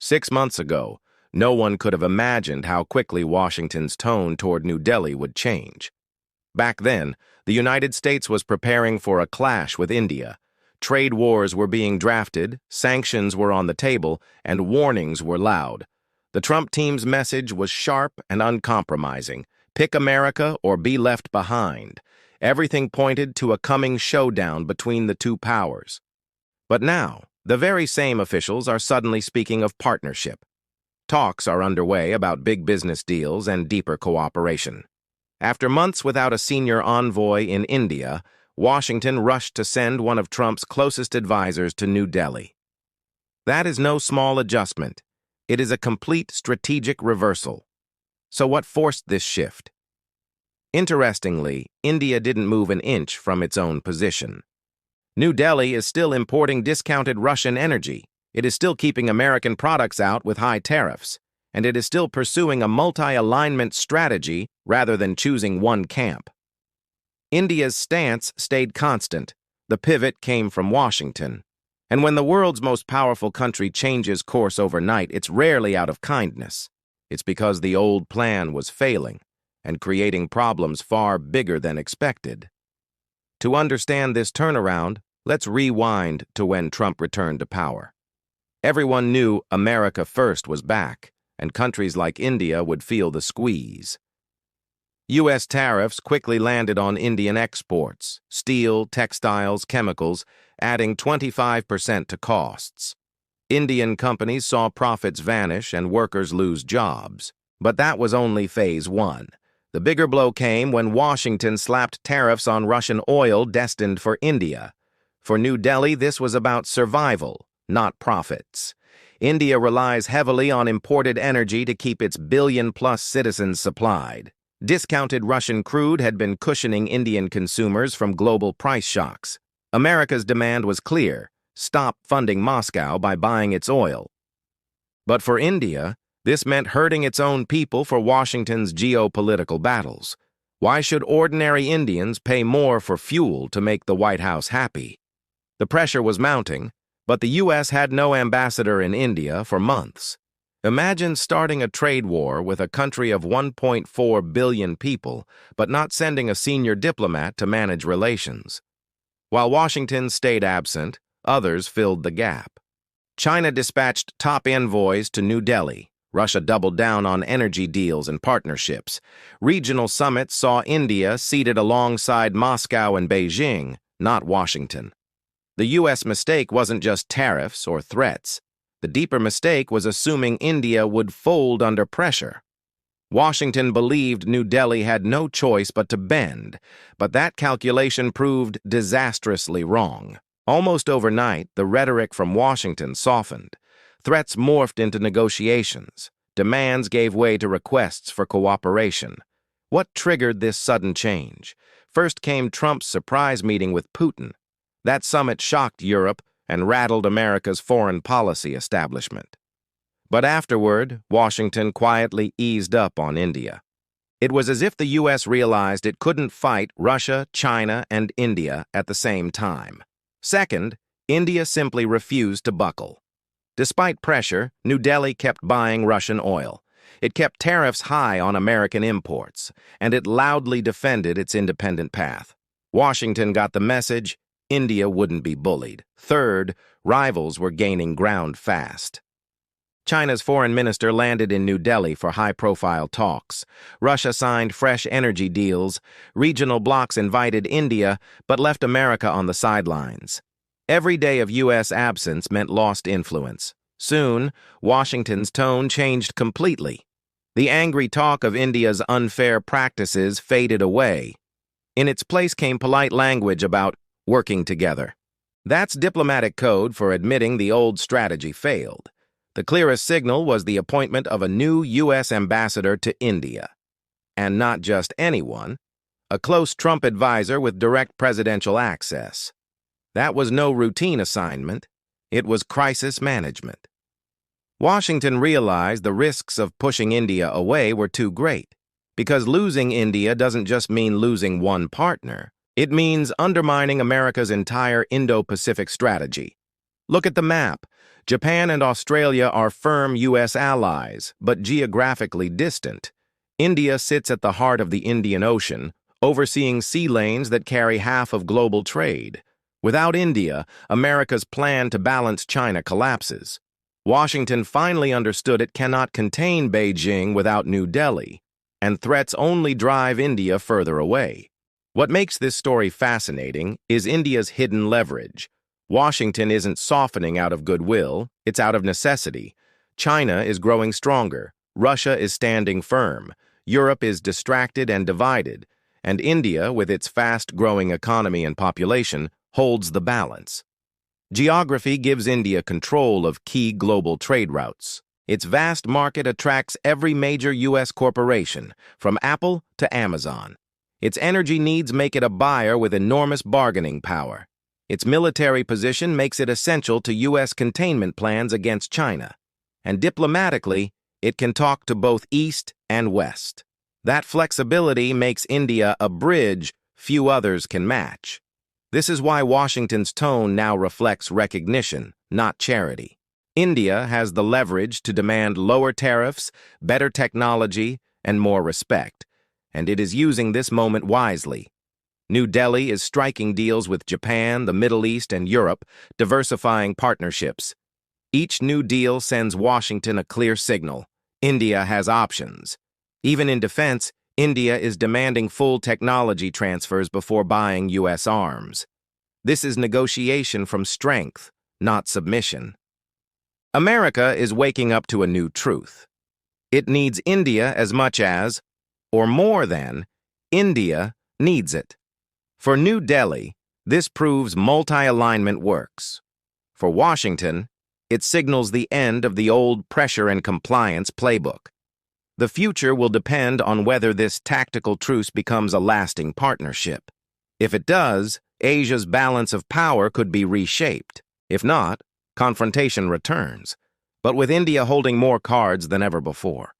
6 months ago, no one could have imagined how quickly Washington's tone toward New Delhi would change. Back then, the United States was preparing for a clash with India. Trade wars were being drafted, sanctions were on the table, and warnings were loud. The Trump team's message was sharp and uncompromising. Pick America or be left behind. Everything pointed to a coming showdown between the two powers. But now, the very same officials are suddenly speaking of partnership. Talks are underway about big business deals and deeper cooperation. After months without a senior envoy in India, Washington rushed to send one of Trump's closest advisors to New Delhi. That is no small adjustment. It is a complete strategic reversal. So what forced this shift? Interestingly, India didn't move an inch from its own position. New Delhi is still importing discounted Russian energy. It is still keeping American products out with high tariffs, and it is still pursuing a multi-alignment strategy rather than choosing one camp. India's stance stayed constant. The pivot came from Washington. And when the world's most powerful country changes course overnight, it's rarely out of kindness. It's because the old plan was failing and creating problems far bigger than expected. To understand this turnaround, let's rewind to when Trump returned to power. Everyone knew America First was back, and countries like India would feel the squeeze. U.S. tariffs quickly landed on Indian exports, steel, textiles, chemicals, adding 25% to costs. Indian companies saw profits vanish and workers lose jobs. But that was only phase one. The bigger blow came when Washington slapped tariffs on Russian oil destined for India. For New Delhi, this was about survival, not profits. India relies heavily on imported energy to keep its billion-plus citizens supplied. Discounted Russian crude had been cushioning Indian consumers from global price shocks. America's demand was clear: stop funding Moscow by buying its oil. But for India, this meant hurting its own people for Washington's geopolitical battles. Why should ordinary Indians pay more for fuel to make the White House happy? The pressure was mounting, but the U.S. had no ambassador in India for months. Imagine starting a trade war with a country of 1.4 billion people, but not sending a senior diplomat to manage relations. While Washington stayed absent, others filled the gap. China dispatched top envoys to New Delhi. Russia doubled down on energy deals and partnerships. Regional summits saw India seated alongside Moscow and Beijing, not Washington. The U.S. mistake wasn't just tariffs or threats. The deeper mistake was assuming India would fold under pressure. Washington believed New Delhi had no choice but to bend, but that calculation proved disastrously wrong. Almost overnight, the rhetoric from Washington softened. Threats morphed into negotiations. Demands gave way to requests for cooperation. What triggered this sudden change? First came Trump's surprise meeting with Putin. That summit shocked Europe and rattled America's foreign policy establishment. But afterward, Washington quietly eased up on India. It was as if the U.S. realized it couldn't fight Russia, China, and India at the same time. Second, India simply refused to buckle. Despite pressure, New Delhi kept buying Russian oil. It kept tariffs high on American imports, and it loudly defended its independent path. Washington got the message: India wouldn't be bullied. Third, rivals were gaining ground fast. China's foreign minister landed in New Delhi for high-profile talks. Russia signed fresh energy deals. Regional blocs invited India, but left America on the sidelines. Every day of U.S. absence meant lost influence. Soon, Washington's tone changed completely. The angry talk of India's unfair practices faded away. In its place came polite language about working together. That's diplomatic code for admitting the old strategy failed. The clearest signal was the appointment of a new U.S. ambassador to India. And not just anyone, a close Trump advisor with direct presidential access. That was no routine assignment. It was crisis management. Washington realized the risks of pushing India away were too great, because losing India doesn't just mean losing one partner. It means undermining America's entire Indo-Pacific strategy. Look at the map. Japan and Australia are firm U.S. allies, but geographically distant. India sits at the heart of the Indian Ocean, overseeing sea lanes that carry half of global trade. Without India, America's plan to balance China collapses. Washington finally understood it cannot contain Beijing without New Delhi, and threats only drive India further away. What makes this story fascinating is India's hidden leverage. Washington isn't softening out of goodwill, it's out of necessity. China is growing stronger, Russia is standing firm, Europe is distracted and divided, and India, with its fast-growing economy and population, holds the balance. Geography gives India control of key global trade routes. Its vast market attracts every major U.S. corporation, from Apple to Amazon. Its energy needs make it a buyer with enormous bargaining power. Its military position makes it essential to U.S. containment plans against China. And diplomatically, it can talk to both East and West. That flexibility makes India a bridge few others can match. This is why Washington's tone now reflects recognition, not charity. India has the leverage to demand lower tariffs, better technology, and more respect, and it is using this moment wisely. New Delhi is striking deals with Japan, the Middle East, and Europe, diversifying partnerships. Each new deal sends Washington a clear signal. India has options. Even in defense, India is demanding full technology transfers before buying U.S. arms. This is negotiation from strength, not submission. America is waking up to a new truth. It needs India as much as, or more than, India needs it. For New Delhi, this proves multi-alignment works. For Washington, it signals the end of the old pressure and compliance playbook. The future will depend on whether this tactical truce becomes a lasting partnership. If it does, Asia's balance of power could be reshaped. If not, confrontation returns, but with India holding more cards than ever before.